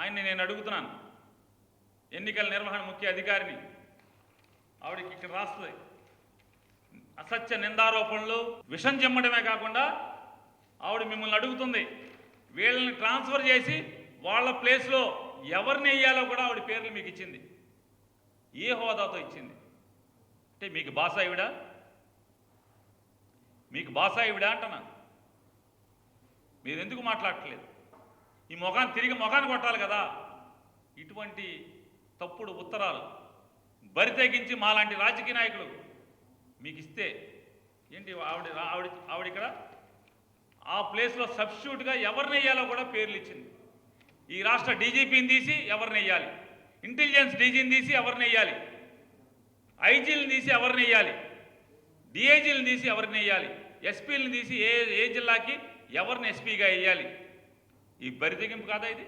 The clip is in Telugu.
ఆయన్ని నేను అడుగుతున్నాను, ఎన్నికల నిర్వహణ ముఖ్య అధికారిని. ఆవిడకి ఇక్కడ రాస్తుంది, అసత్య నిందారోపణలు విషం చెమ్మడమే కాకుండా ఆవిడ మిమ్మల్ని అడుగుతుంది, వీళ్ళని ట్రాన్స్ఫర్ చేసి వాళ్ళ ప్లేస్లో ఎవరిని వేయాలో కూడా ఆవిడ పేర్లు మీకు ఇచ్చింది. ఏ హోదాతో ఇచ్చింది అంటే మీకు బాస ఆవిడా? మీకు బాస ఆవిడా అంటున్నా. మీరు ఎందుకు మాట్లాడట్లేదు? ఈ మొఖాన్ని తిరిగి మొఖాన్ని కొట్టాలి కదా. ఇటువంటి తప్పుడు ఉత్తరాలు బరితెగించి మాలాంటి రాజకీయ నాయకులు మీకు ఇస్తే ఏంటి? ఆవిడ ఇక్కడ ఆ ప్లేస్లో సబ్స్టిట్యూట్గా ఎవరిని వేయాలో కూడా పేర్లు ఇచ్చింది. ఈ రాష్ట్ర డీజీపీని తీసి ఎవరిని వేయాలి, ఇంటెలిజెన్స్ డీజీని తీసి ఎవరిని వేయాలి, ఐజీలను తీసి ఎవరిని వేయాలి, డిఐజీలను తీసి ఎవరిని వేయాలి, ఎస్పీలను తీసి ఏ జిల్లాకి ఎవరిని ఎస్పీగా వేయాలి. ఈ బరితెగింపు కాదా ఇది?